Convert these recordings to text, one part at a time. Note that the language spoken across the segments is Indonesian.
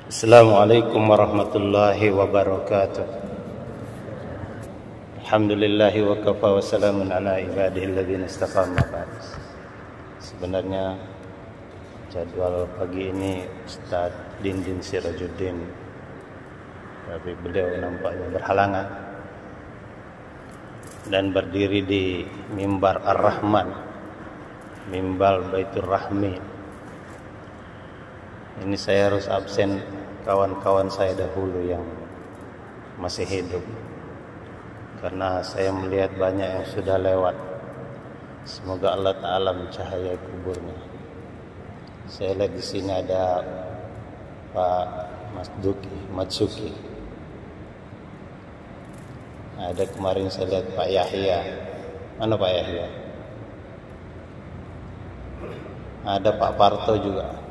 Assalamualaikum warahmatullahi wabarakatuh. Alhamdulillahi wa kafa wa salamun ala ibadihi alladhina istafa ma ba'd. Sebenarnya jadwal pagi ini Ustaz Dindin Sirajuddin, tapi beliau nampaknya berhalangan dan berdiri di mimbar Ar-Rahman, mimbar Baitur Rahmi. Ini saya harus absen kawan-kawan saya dahulu yang masih hidup, karena saya melihat banyak yang sudah lewat. Semoga Allah Ta'ala mencahayai kuburnya. Saya lihat di sini ada Pak Matsuki. Ada kemarin saya lihat Pak Yahya. Mana Pak Yahya? Ada Pak Parto juga.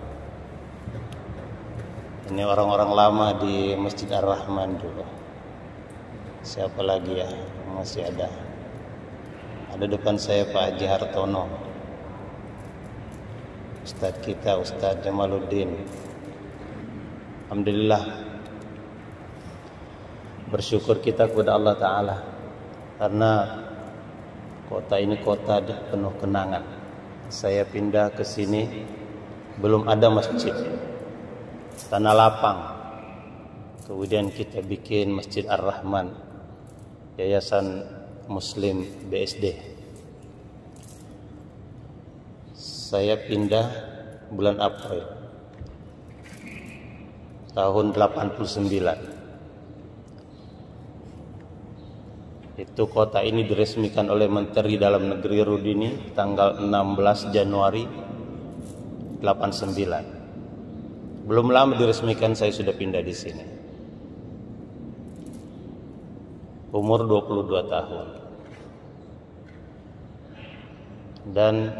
Ini orang-orang lama di Masjid Ar-Rahman dulu. Siapa lagi ya? Masih ada. Ada depan saya Pak Haji Hartono. Ustadz kita, Ustadz Jamaluddin. Alhamdulillah. Bersyukur kita kepada Allah Ta'ala, karena kota ini kota penuh kenangan. Saya pindah ke sini belum ada masjid, tanah lapang. Kemudian kita bikin Masjid Ar-Rahman, Yayasan Muslim BSD. Saya pindah bulan April tahun 89. Itu kota ini diresmikan oleh Menteri Dalam Negeri Rudini tanggal 16 Januari 89. Belum lama diresmikan saya sudah pindah di sini. Umur 22 tahun. Dan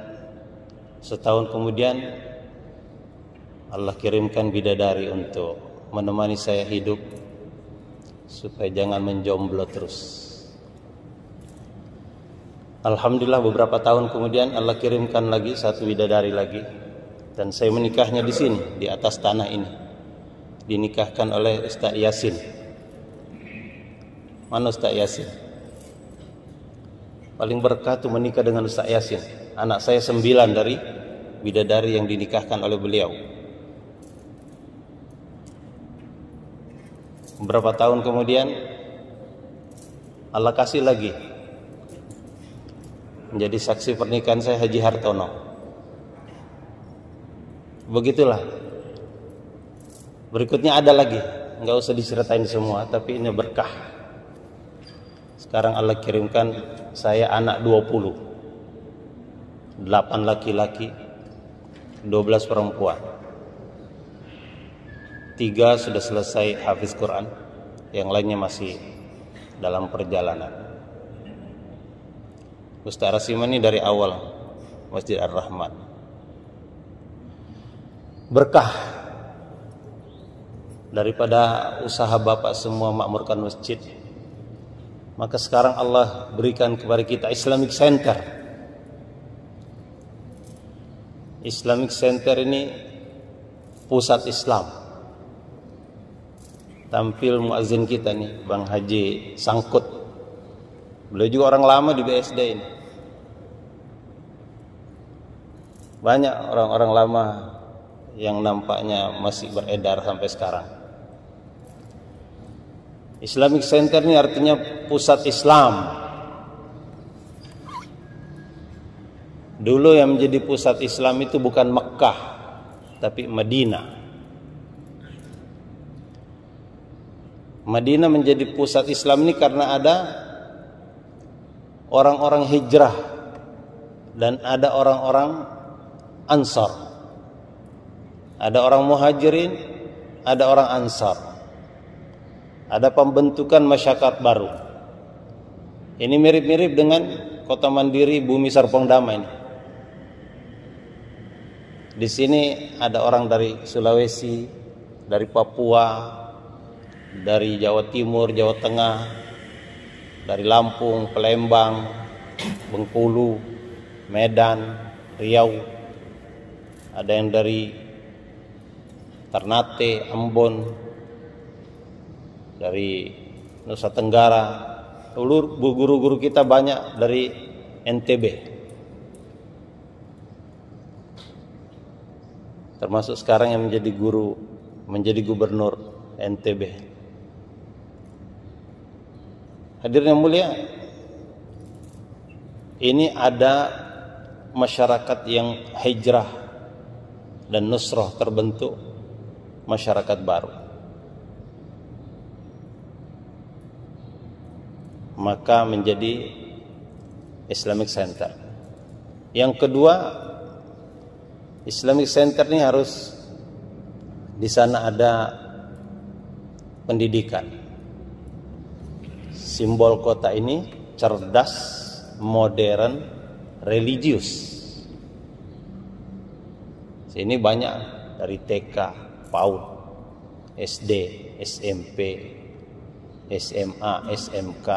setahun kemudian Allah kirimkan bidadari untuk menemani saya hidup supaya jangan menjomblo terus. Alhamdulillah beberapa tahun kemudian Allah kirimkan lagi satu bidadari lagi. Dan saya menikahnya di sini, di atas tanah ini. Dinikahkan oleh Ustaz Yasin. Mana Ustaz Yasin? Paling berkah itu menikah dengan Ustaz Yasin. Anak saya 9 dari bidadari yang dinikahkan oleh beliau. Beberapa tahun kemudian Allah kasih lagi menjadi saksi pernikahan saya Haji Hartono. Begitulah. Berikutnya ada lagi, nggak usah diceritain semua, tapi ini berkah. Sekarang Allah kirimkan saya anak 20, 8 laki-laki, 12 perempuan. 3 sudah selesai hafiz Quran, yang lainnya masih dalam perjalanan. Ustaz Rasim ini dari awal Masjid Ar-Rahman. Berkah daripada usaha Bapak semua makmurkan masjid, maka sekarang Allah berikan kepada kita Islamic Center. Islamic Center ini pusat Islam. Tampil muazin kita nih, Bang Haji Sangkut. Beliau juga orang lama di BSD ini. Banyak orang-orang lama yang nampaknya masih beredar sampai sekarang. Islamic Center ini artinya pusat Islam. Dulu yang menjadi pusat Islam itu bukan Mekah, tapi Madinah. Madinah menjadi pusat Islam ini karena ada orang-orang hijrah dan ada orang-orang Ansar. Ada orang muhajirin, ada orang ansar. Ada pembentukan masyarakat baru. Ini mirip-mirip dengan Kota Mandiri Bumi Serpong Damai ini. Di sini ada orang dari Sulawesi, dari Papua, dari Jawa Timur, Jawa Tengah, dari Lampung, Palembang, Bengkulu, Medan, Riau. Ada yang dari Ternate, Ambon, dari Nusa Tenggara. Guru-guru kita banyak dari NTB. Termasuk sekarang yang menjadi gubernur NTB. Hadirin yang mulia, ini ada masyarakat yang hijrah dan nusrah, terbentuk masyarakat baru. Maka menjadi Islamic Center. Yang kedua, Islamic Center ini harus di sana ada pendidikan. Simbol kota ini cerdas, modern, religius. Sini banyak dari TK, PAUD, SD, SMP, SMA, SMK,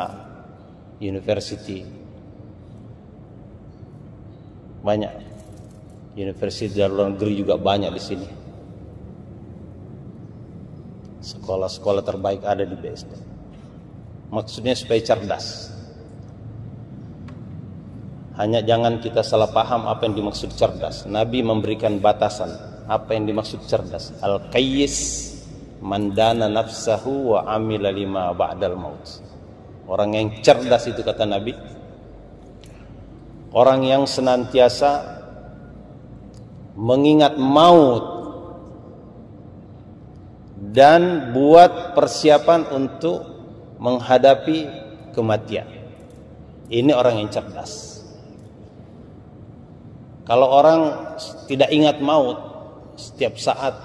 University. Banyak. Universitas dari luar negeri juga banyak di sini. Sekolah-sekolah terbaik ada di BSD. Maksudnya supaya cerdas. Hanya jangan kita salah paham apa yang dimaksud cerdas. Nabi memberikan batasan apa yang dimaksud cerdas. Al-qayyis mandana nafsahu wa amila lima ba'dal maut. Orang yang cerdas itu, kata Nabi, orang yang senantiasa mengingat maut dan buat persiapan untuk menghadapi kematian. Ini orang yang cerdas. Kalau orang tidak ingat maut, setiap saat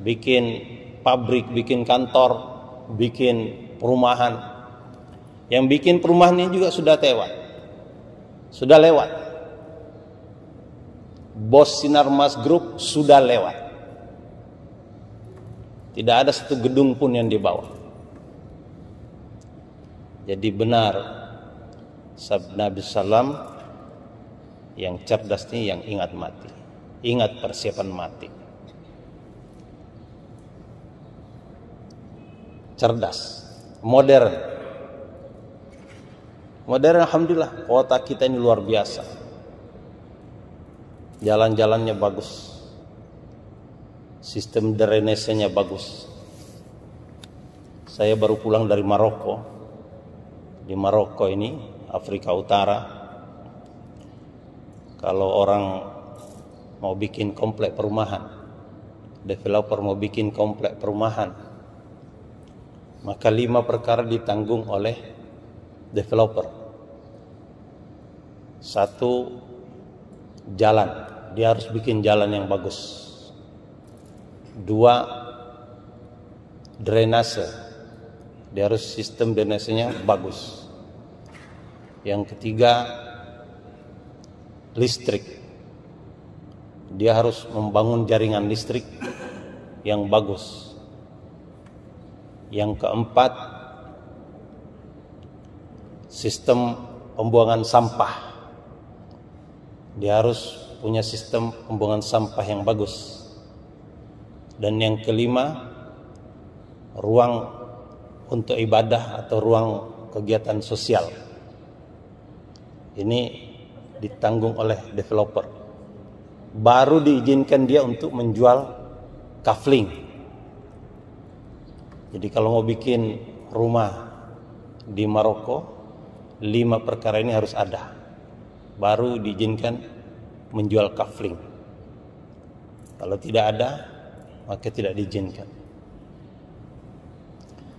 bikin pabrik, bikin kantor, bikin perumahan. Yang bikin perumahan ini juga sudah lewat. Bos Sinarmas Group sudah lewat. Tidak ada satu gedung pun yang dibawa. Jadi benar sabda Nabi Sallam, yang cerdas ini yang ingat mati, ingat persiapan mati. Cerdas, modern, alhamdulillah. Kota kita ini luar biasa. Jalan-jalannya bagus, sistem drainasenya bagus. Saya baru pulang dari Maroko. Di Maroko ini, Afrika Utara, kalau orang mau bikin komplek perumahan, developer mau bikin komplek perumahan, maka 5 perkara ditanggung oleh developer. 1, jalan, dia harus bikin jalan yang bagus. 2, drainase, dia harus sistem drainasenya bagus. Yang ketiga, listrik, dia harus membangun jaringan listrik yang bagus. Yang keempat, sistem pembuangan sampah, dia harus punya sistem pembuangan sampah yang bagus. Dan yang kelima, ruang untuk ibadah atau ruang kegiatan sosial. Ini ditanggung oleh developer. Baru diizinkan dia untuk menjual kafling. Jadi kalau mau bikin rumah di Maroko, 5 perkara ini harus ada. Baru diizinkan menjual kafling. Kalau tidak ada, maka tidak diizinkan.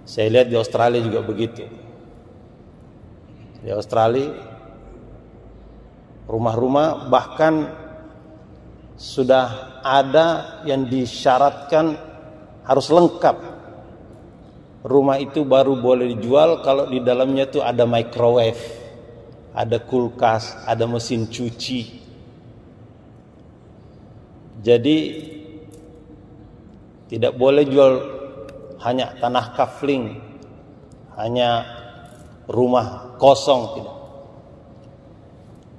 Saya lihat di Australia juga begitu. Di Australia, rumah-rumah bahkan sudah ada yang disyaratkan harus lengkap. Rumah itu baru boleh dijual kalau di dalamnya tuh ada microwave, ada kulkas, ada mesin cuci. Jadi tidak boleh jual hanya tanah kafling, hanya rumah kosong, tidak.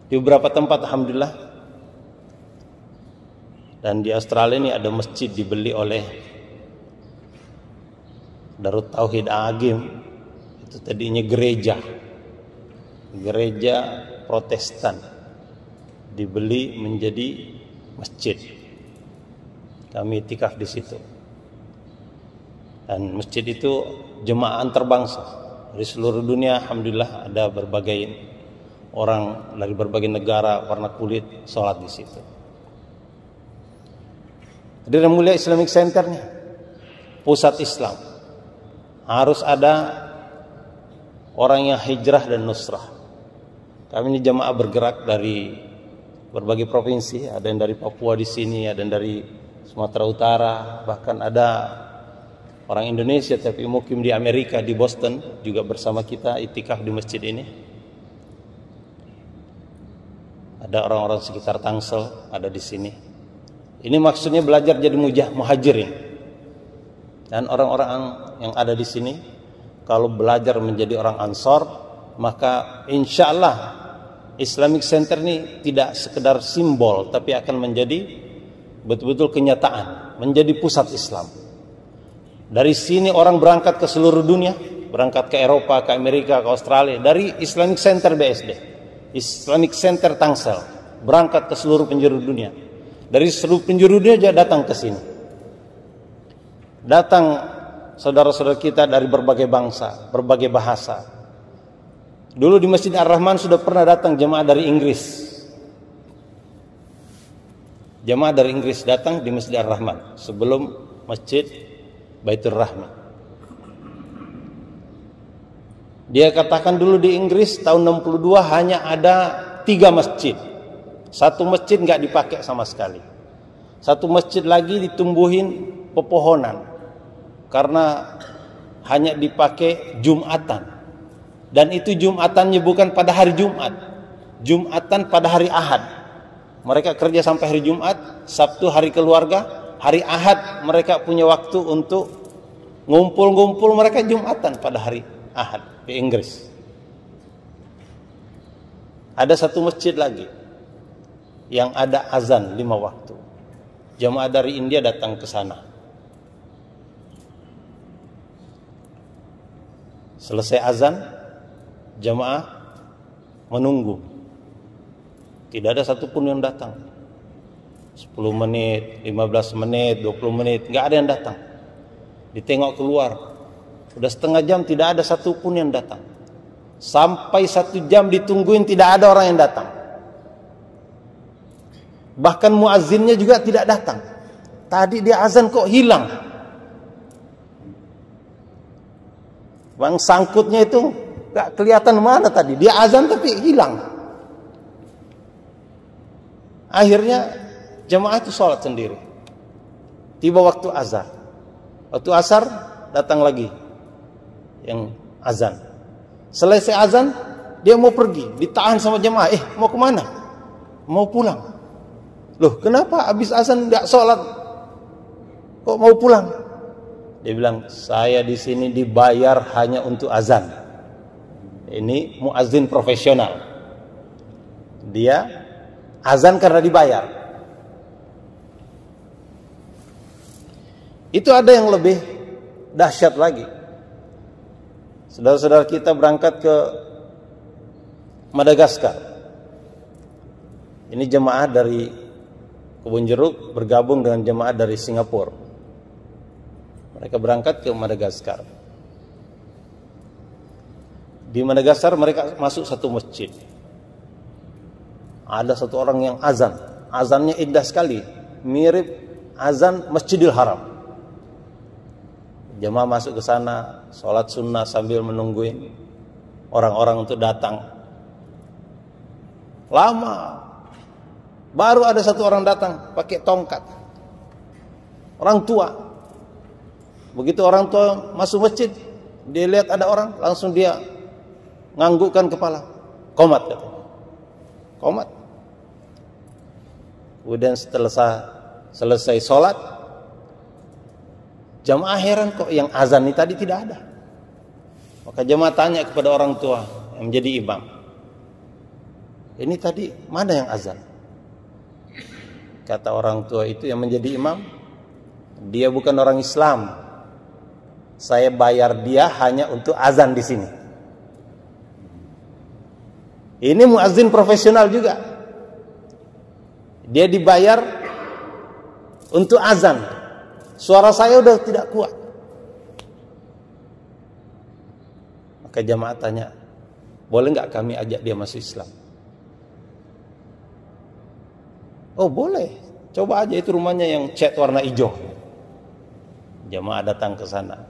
Di beberapa tempat alhamdulillah Dan di Australia ini ada masjid dibeli oleh Darut Tauhid Agim. Itu tadinya gereja Protestan, dibeli menjadi masjid. Kami itikaf di situ. Dan masjid itu jemaah antar-bangsa dari seluruh dunia. Alhamdulillah ada berbagai orang dari berbagai negara, warna kulit sholat di situ. Hadirin mulia, Islamic Centernya pusat Islam. Harus ada orang yang hijrah dan nusrah. Kami ini jamaah bergerak dari berbagai provinsi, ada yang dari Papua di sini, ada yang dari Sumatera Utara, bahkan ada orang Indonesia tapi mukim di Amerika, di Boston juga bersama kita itikaf di masjid ini. Ada orang-orang sekitar Tangsel ada di sini. Ini maksudnya belajar jadi muhajirin. Dan orang-orang yang ada di sini kalau belajar menjadi orang Ansor, maka insya Allah Islamic Center ini tidak sekedar simbol, tapi akan menjadi betul-betul kenyataan, menjadi pusat Islam. Dari sini orang berangkat ke seluruh dunia, berangkat ke Eropa, ke Amerika, ke Australia, dari Islamic Center BSD, Islamic Center Tangsel, berangkat ke seluruh penjuru dunia. Dari seluruh penjuru dunia juga datang ke sini. Datang saudara-saudara kita dari berbagai bangsa, berbagai bahasa. Dulu di Masjid Ar-Rahman sudah pernah datang jemaah dari Inggris. Jemaah dari Inggris datang di Masjid Ar-Rahman sebelum Masjid Baitur Rahmi. Dia katakan dulu di Inggris tahun 62 hanya ada 3 masjid. Satu masjid nggak dipakai sama sekali. Satu masjid lagi ditumbuhin pepohonan karena hanya dipakai Jumatan. Dan itu Jumatannya bukan pada hari Jumat, Jumatan pada hari Ahad. Mereka kerja sampai hari Jumat, Sabtu hari keluarga, hari Ahad mereka punya waktu untuk ngumpul-ngumpul, mereka Jumatan pada hari Ahad di Inggris. Ada satu masjid lagi yang ada azan 5 waktu. Jamaah dari India datang ke sana. Selesai azan, jamaah menunggu. Tidak ada satupun yang datang. 10 menit, 15 menit, 20 menit, nggak ada yang datang. Ditengok keluar, udah setengah jam tidak ada satupun yang datang. Sampai 1 jam ditungguin tidak ada orang yang datang. Bahkan muazzinnya juga tidak datang. Tadi dia azan kok hilang. Bang sangkutnya itu gak kelihatan mana tadi. Dia azan tapi hilang. Akhirnya jemaah itu sholat sendiri. Tiba waktu azan. Waktu asar datang lagi yang azan. Selesai azan dia mau pergi. Ditahan sama jemaah. Mau kemana? Mau pulang. Loh kenapa habis azan gak sholat? Kok mau pulang? Dia bilang, saya di sini dibayar hanya untuk azan. Ini muazzin profesional. Dia azan karena dibayar. Itu ada yang lebih dahsyat lagi. Saudara-saudara kita berangkat ke Madagaskar. Ini jemaah dari Kebun Jeruk bergabung dengan jemaah dari Singapura. Mereka berangkat ke Madagaskar. Di Madagaskar mereka masuk satu masjid. Ada satu orang yang azan. Azannya indah sekali. Mirip azan Masjidil Haram. Jemaah masuk ke sana, sholat sunnah sambil menungguin orang-orang untuk datang. Lama. Baru ada satu orang datang pakai tongkat. Orang tua. Begitu orang tua masuk masjid, dia lihat ada orang, langsung dia nganggukkan kepala. Qomat katanya. Qomat. Kemudian selesai sholat, jamaah heran kok yang azan ini tadi tidak ada. Maka jamaah tanya kepada orang tua yang menjadi imam. Ini tadi mana yang azan? kata orang tua itu yang menjadi imam, dia bukan orang Islam. Saya bayar dia hanya untuk azan di sini. Ini muazzin profesional juga. Dia dibayar untuk azan. Suara saya udah tidak kuat. Maka jamaah tanya, boleh nggak kami ajak dia masuk Islam? Oh boleh, coba aja, itu rumahnya yang cat warna hijau. Jamaah datang ke sana.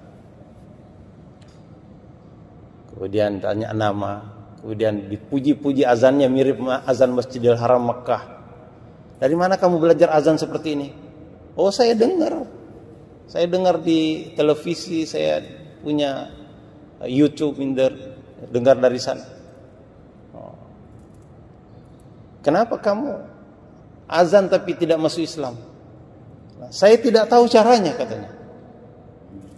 Kemudian tanya nama, kemudian dipuji-puji azannya mirip azan Masjidil Haram Mekah. Dari mana kamu belajar azan seperti ini? Oh saya dengar di televisi, saya punya YouTube, dengar dari sana. Oh. Kenapa kamu azan tapi tidak masuk Islam? Nah, saya tidak tahu caranya, katanya.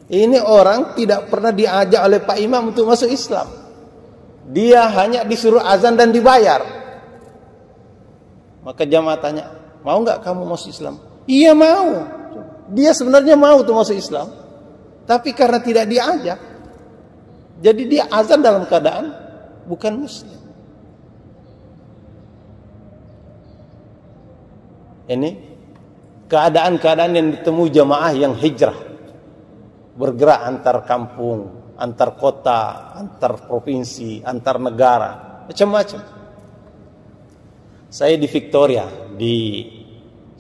Ini orang tidak pernah diajak oleh Pak Imam untuk masuk Islam. Dia hanya disuruh azan dan dibayar. Maka jamaah tanya, mau nggak kamu masuk Islam? Iya mau. Dia sebenarnya mau tuh masuk Islam, tapi karena tidak diajak, jadi dia azan dalam keadaan bukan Muslim. Ini keadaan-keadaan yang ditemui jamaah yang hijrah, bergerak antar kampung, antar kota, antar provinsi, antar negara, macam-macam. Saya di Victoria, di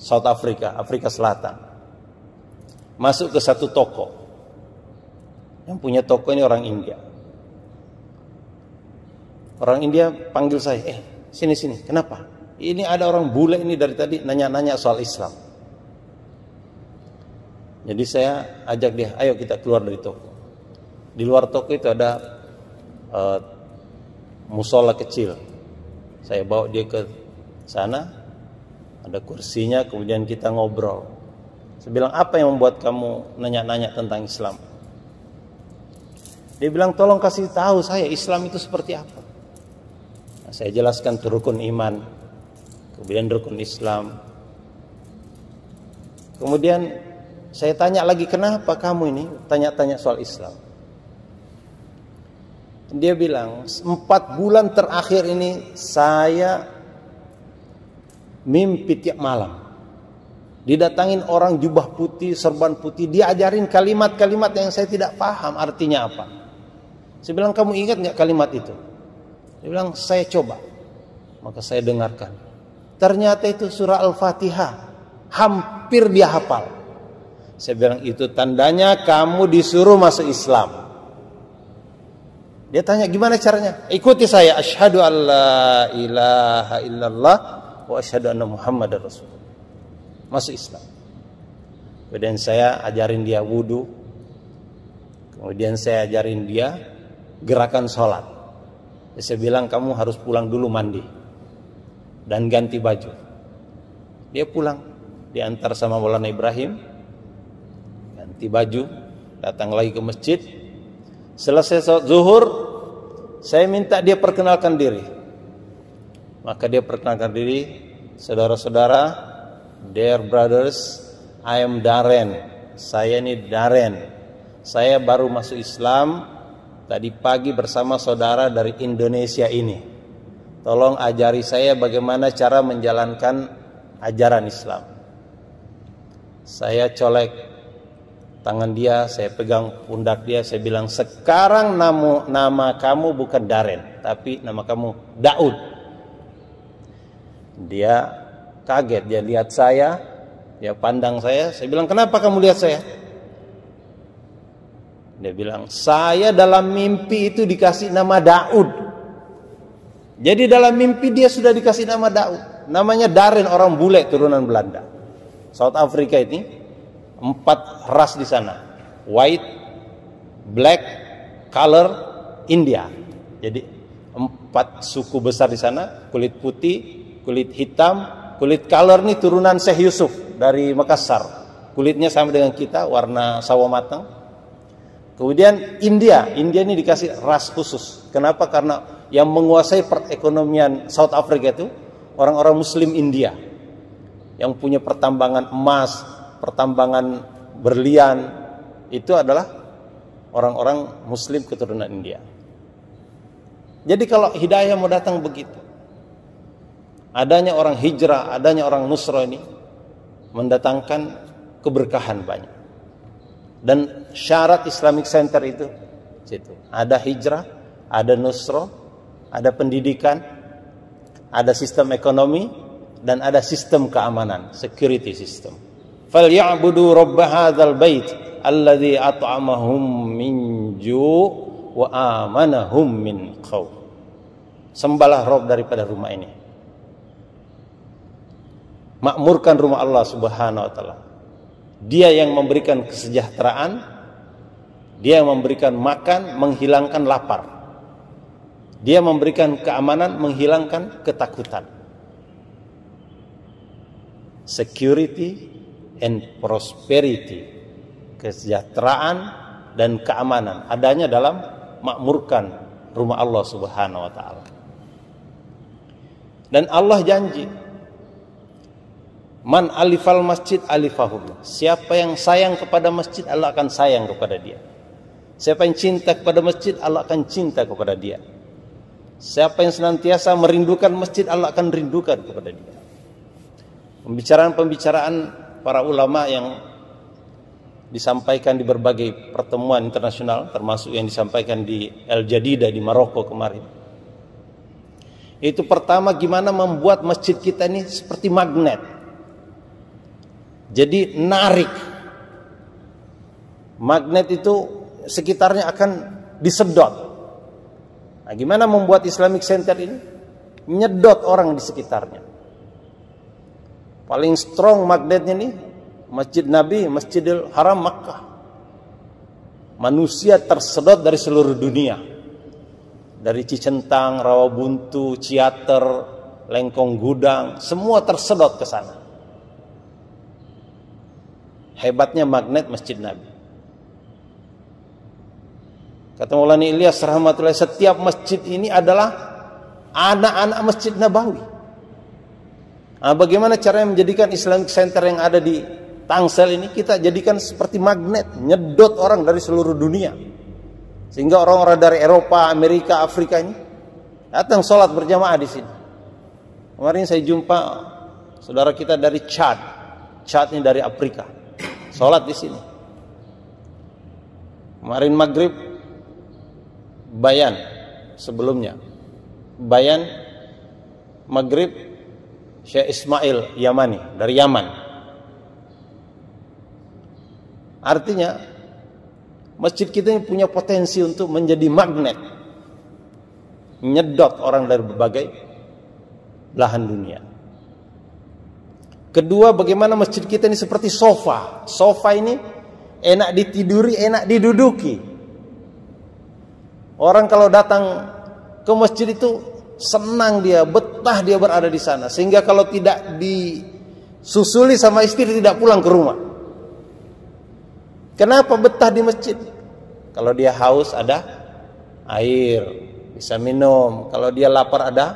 South Africa, Afrika Selatan. Masuk ke satu toko. Yang punya toko ini orang India. Orang India panggil saya, sini, kenapa? Ini ada orang bule ini dari tadi nanya-nanya soal Islam. Jadi saya ajak dia, ayo kita keluar dari toko. Di luar toko itu ada musola kecil. Saya bawa dia ke sana, ada kursinya, kemudian kita ngobrol. Saya bilang, apa yang membuat kamu nanya-nanya tentang Islam? Dia bilang, tolong kasih tahu saya Islam itu seperti apa. Nah, saya jelaskan rukun iman, kemudian rukun Islam. Kemudian saya tanya lagi, kenapa kamu ini tanya-tanya soal Islam? Dia bilang, 4 bulan terakhir ini saya mimpi tiap malam. Didatangin orang jubah putih, serban putih, diajarin kalimat-kalimat yang saya tidak paham artinya apa. Saya bilang, kamu ingat nggak kalimat itu? Dia bilang, saya coba. Maka saya dengarkan. Ternyata itu surah Al-Fatihah. Hampir dia hafal. Saya bilang, itu tandanya kamu disuruh masuk Islam. Dia tanya, gimana caranya? Ikuti saya. Asyhadu an la ilaha illallah wa asyhadu anna Muhammadar Rasulullah. Masuk Islam. Kemudian saya ajarin dia wudu. Kemudian saya ajarin dia gerakan sholat. Saya bilang, kamu harus pulang dulu mandi dan ganti baju. Dia pulang, diantar sama Maulana Ibrahim, ganti baju, datang lagi ke masjid. Selesai sholat zuhur, saya minta dia perkenalkan diri. Maka dia perkenalkan diri, saudara-saudara, dear brothers, I am Darren. Saya ini Darren. Saya baru masuk Islam tadi pagi bersama saudara dari Indonesia ini. Tolong ajari saya bagaimana cara menjalankan ajaran Islam. Saya colek tangan dia, saya pegang pundak dia, saya bilang, sekarang nama kamu bukan Darren, tapi nama kamu Daud. Dia kaget, dia lihat saya, dia pandang saya bilang, kenapa kamu lihat saya? Dia bilang, saya dalam mimpi itu dikasih nama Daud. Jadi dalam mimpi dia sudah dikasih nama Daud. Namanya Darren, orang bule turunan Belanda. South Africa ini 4 ras di sana. White, black, color, India. Jadi 4 suku besar di sana. Kulit putih, kulit hitam, kulit color nih turunan Syekh Yusuf dari Makassar. Kulitnya sama dengan kita, warna sawo matang. Kemudian India ini dikasih ras khusus. Kenapa? Karena yang menguasai perekonomian South Africa itu orang-orang Muslim India. yang punya pertambangan emas, pertambangan berlian, itu adalah orang-orang Muslim keturunan India. Jadi kalau hidayah mau datang begitu, adanya orang hijrah, adanya orang nusra ini mendatangkan keberkahan banyak. Dan syarat Islamic Center itu situ. Ada hijrah, ada nusra, ada pendidikan, ada sistem ekonomi, dan ada sistem keamanan, security system. Falyabudu rabb hadzal bait alladzi at'amahum min ju' wa amanahum min khauf. Sembahlah Rabb daripada rumah ini. Makmurkan rumah Allah Subhanahu wa taala. Dia yang memberikan kesejahteraan, dia yang memberikan makan, menghilangkan lapar. Dia memberikan keamanan, menghilangkan ketakutan. Security and prosperity, kesejahteraan dan keamanan adanya dalam makmurkan rumah Allah Subhanahu wa taala. Dan Allah janji, man alifal masjid alifahullah. Siapa yang sayang kepada masjid, Allah akan sayang kepada dia. Siapa yang cinta kepada masjid, Allah akan cinta kepada dia. Siapa yang senantiasa merindukan masjid, Allah akan rindukan kepada dia. Pembicaraan-pembicaraan para ulama yang disampaikan di berbagai pertemuan internasional, termasuk yang disampaikan di El Jadida di Maroko kemarin. Itu pertama, gimana membuat masjid kita ini seperti magnet. Jadi narik. Magnet itu sekitarnya akan disedot. Nah, gimana membuat Islamic Center ini? Menyedot orang di sekitarnya. Paling strong magnetnya nih Masjid Nabi, Masjidil Haram Makkah. Manusia tersedot dari seluruh dunia. Dari Cicentang, Rawabuntu, Ciater, Lengkong Gudang, semua tersedot ke sana. Hebatnya magnet Masjid Nabi. Kata Maulana Ilyas rahmatullahi, setiap masjid ini adalah anak-anak Masjid Nabawi. Nah, bagaimana caranya menjadikan Islamic Center yang ada di Tangsel ini kita jadikan seperti magnet, nyedot orang dari seluruh dunia. Sehingga orang-orang dari Eropa, Amerika, Afrika ini datang sholat berjamaah di sini. Kemarin saya jumpa saudara kita dari Chad. Chad ini dari Afrika. Sholat di sini. Kemarin maghrib bayan sebelumnya. Bayan maghrib Syekh Ismail Yamani dari Yaman. Artinya masjid kita ini punya potensi untuk menjadi magnet, menyedot orang dari berbagai belahan dunia. Kedua, bagaimana masjid kita ini seperti sofa. Sofa ini enak ditiduri, enak diduduki. Orang kalau datang ke masjid itu senang dia, betah dia berada di sana. Sehingga kalau tidak disusuli sama istri tidak pulang ke rumah. Kenapa betah di masjid? Kalau dia haus ada air, bisa minum. Kalau dia lapar ada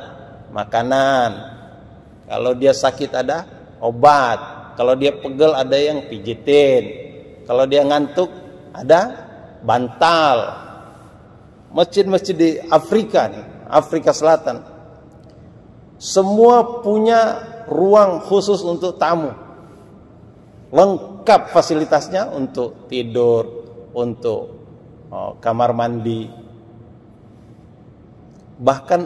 makanan. Kalau dia sakit ada obat. Kalau dia pegel ada yang pijitin. Kalau dia ngantuk ada bantal. Masjid-masjid di Afrika nih, Afrika Selatan, semua punya ruang khusus untuk tamu. Lengkap fasilitasnya untuk tidur, untuk kamar mandi. Bahkan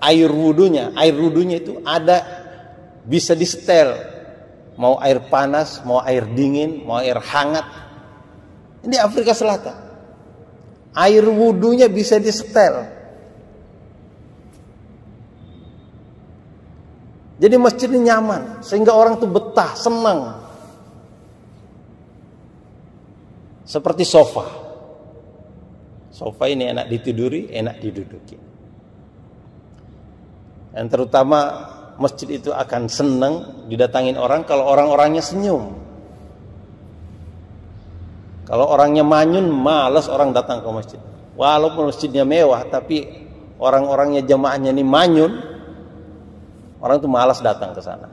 air wudunya itu ada, bisa disetel. Mau air panas, mau air dingin, mau air hangat. Ini Afrika Selatan. Air wudunya bisa disetel. Jadi masjid ini nyaman, sehingga orang tuh betah, senang. Seperti sofa. Sofa ini enak ditiduri, enak diduduki. Dan terutama masjid itu akan senang didatangin orang kalau orang-orangnya senyum. Kalau orangnya manyun, malas orang datang ke masjid. Walaupun masjidnya mewah, tapi orang-orangnya jamaahnya ini manyun, orang itu malas datang ke sana.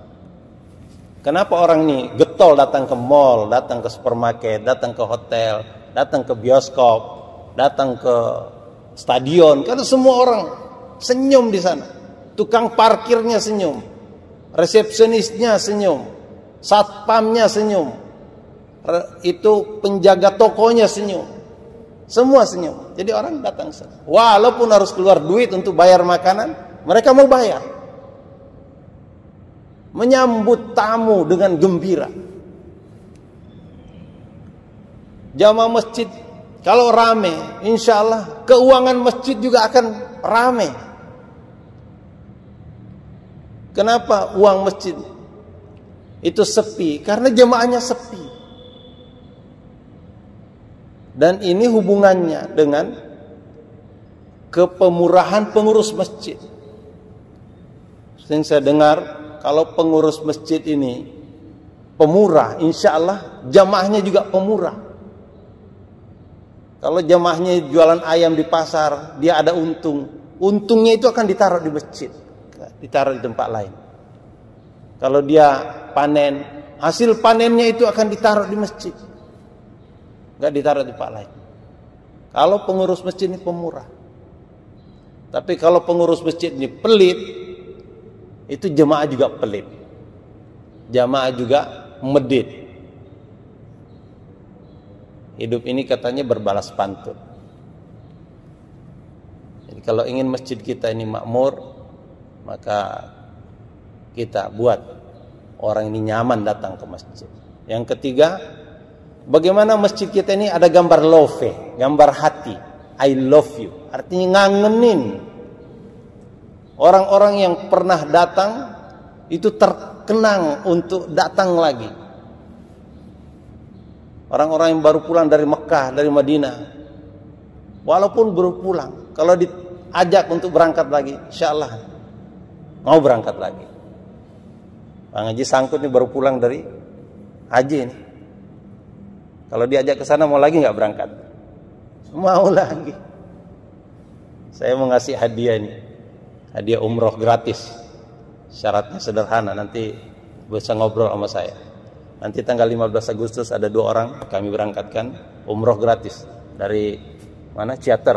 Kenapa orang ini getol datang ke mall, datang ke supermarket, datang ke hotel, datang ke bioskop, datang ke stadion? Karena semua orang senyum di sana. Tukang parkirnya senyum, resepsionisnya senyum, satpamnya senyum, itu penjaga tokonya senyum, semua senyum. Jadi orang datang ke sana. Walaupun harus keluar duit untuk bayar makanan, mereka mau bayar. Menyambut tamu dengan gembira. Jamaah masjid kalau rame, insya Allah keuangan masjid juga akan rame. Kenapa uang masjid itu sepi? Karena jamaahnya sepi. Dan ini hubungannya dengan kepemurahan pengurus masjid. Yang saya dengar, kalau pengurus masjid ini pemurah, insya Allah jamaahnya juga pemurah. Kalau jamaahnya jualan ayam di pasar, dia ada untung. Untungnya itu akan ditaruh di masjid, ditaruh di tempat lain. Kalau dia panen, hasil panennya itu akan ditaruh di masjid, nggak ditaruh di tempat lain. Kalau pengurus masjid ini pemurah. Tapi kalau pengurus masjid ini pelit, itu jemaah juga pelit, jemaah juga medit. Hidup ini katanya berbalas pantun. Jadi kalau ingin masjid kita ini makmur, maka kita buat orang ini nyaman datang ke masjid. Yang ketiga, bagaimana masjid kita ini ada gambar love, gambar hati, I love you, artinya ngangenin. Orang-orang yang pernah datang itu terkenang untuk datang lagi. Orang-orang yang baru pulang dari Mekah, dari Madinah, walaupun baru pulang, kalau diajak untuk berangkat lagi, insya Allah mau berangkat lagi. Bang Haji Sangkut ini baru pulang dari haji ini. Kalau diajak ke sana mau lagi nggak berangkat? Mau lagi. Saya mau ngasih hadiah ini. Hadiah umroh gratis. Syaratnya sederhana, nanti bisa ngobrol sama saya. Nanti tanggal 15 Agustus ada 2 orang kami berangkatkan umroh gratis dari mana? Ciater.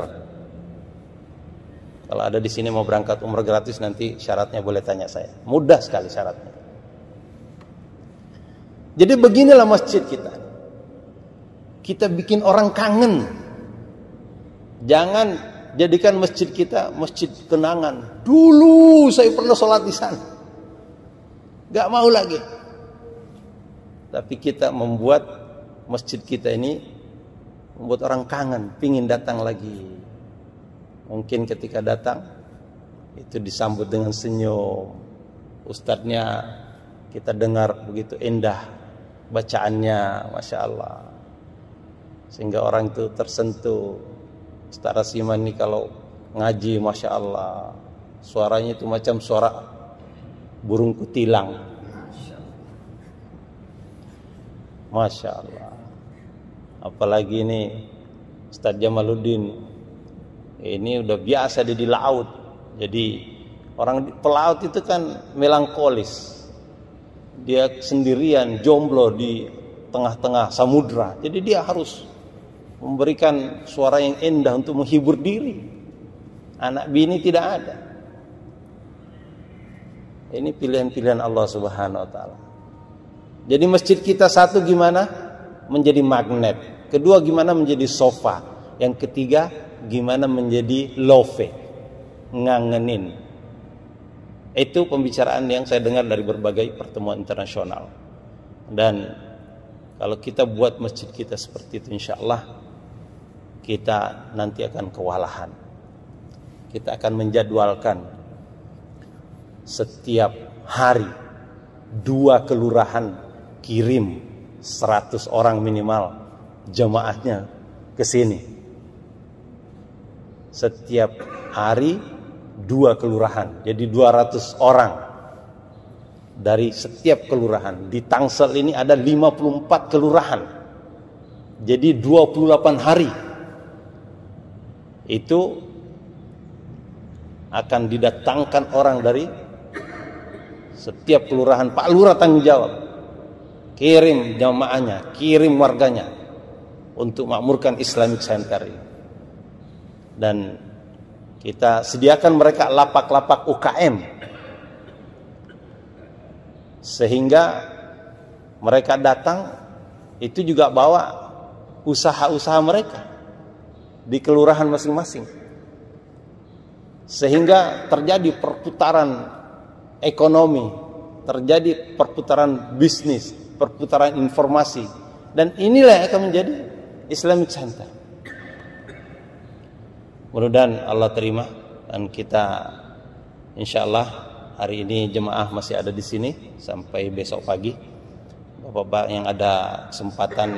Kalau ada di sini mau berangkat umroh gratis, nanti syaratnya boleh tanya saya. Mudah sekali syaratnya. Jadi beginilah masjid kita. Kita bikin orang kangen. Jangan jadikan masjid kita masjid kenangan. Dulu saya pernah sholat di sana, gak mau lagi. Tapi kita membuat masjid kita ini membuat orang kangen, pingin datang lagi. Mungkin ketika datang itu disambut dengan senyum. Ustadznya kita dengar begitu indah bacaannya, masya Allah, sehingga orang itu tersentuh. Ustaz Rasiman ini kalau ngaji, masya Allah, suaranya itu macam suara burung kutilang, masya Allah. Apalagi ini Ustaz Jamaluddin, ini udah biasa dia di laut. Jadi orang pelaut itu kan melankolis, dia sendirian jomblo di tengah-tengah samudra. Jadi dia harus memberikan suara yang indah untuk menghibur diri. Anak bini tidak ada. Ini pilihan-pilihan Allah Subhanahu wa taala. Jadi masjid kita satu gimana? Menjadi magnet. Kedua gimana menjadi sofa. Yang ketiga gimana menjadi love, ngangenin. Itu pembicaraan yang saya dengar dari berbagai pertemuan internasional. Dan kalau kita buat masjid kita seperti itu, insya Allah kita nanti akan kewalahan. Kita akan menjadwalkan setiap hari 2 kelurahan kirim 100 orang minimal jemaahnya ke sini. Setiap hari 2 kelurahan, jadi 200 orang dari setiap kelurahan. Di Tangsel ini ada 54 kelurahan, jadi 28 hari itu akan didatangkan orang dari setiap kelurahan. Pak Lurah tanggung jawab kirim jamaahnya, kirim warganya untuk makmurkan Islamic Center ini. Dan kita sediakan mereka lapak-lapak UKM sehingga mereka datang itu juga bawa usaha-usaha mereka di kelurahan masing-masing, sehingga terjadi perputaran ekonomi, terjadi perputaran bisnis, perputaran informasi, dan inilah yang akan menjadi Islamic Center. Mudah-mudahan Allah terima, dan kita insyaallah hari ini jemaah masih ada di sini sampai besok pagi. Bapak-bapak yang ada kesempatan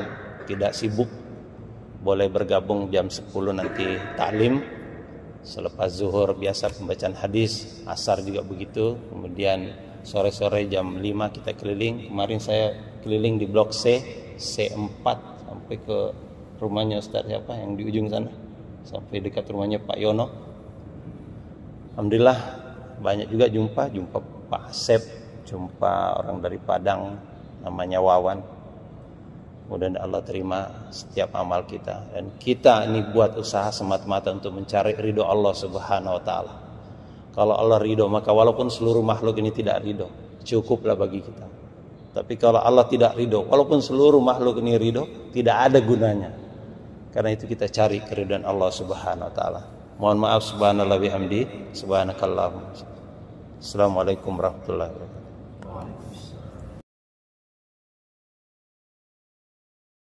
tidak sibuk boleh bergabung jam 10 nanti taklim. Selepas zuhur biasa pembacaan hadis, asar juga begitu. Kemudian sore-sore jam 5 kita keliling. Kemarin saya keliling di blok C4 sampai ke rumahnya Ustaz siapa yang di ujung sana, sampai dekat rumahnya Pak Yono. Alhamdulillah banyak juga jumpa Pak Asep, jumpa orang dari Padang namanya Wawan. Mudah-mudahan Allah terima setiap amal kita, dan kita ini buat usaha semata-mata untuk mencari ridho Allah Subhanahu wa taala. Kalau Allah ridho, maka walaupun seluruh makhluk ini tidak ridho, cukuplah bagi kita. Tapi kalau Allah tidak ridho, walaupun seluruh makhluk ini ridho, tidak ada gunanya. Karena itu kita cari keridhaan Allah Subhanahu wa taala. Mohon maaf, subhanallah bihamdi, subhanakallahumma. Assalamualaikum warahmatullahi wabarakatuh.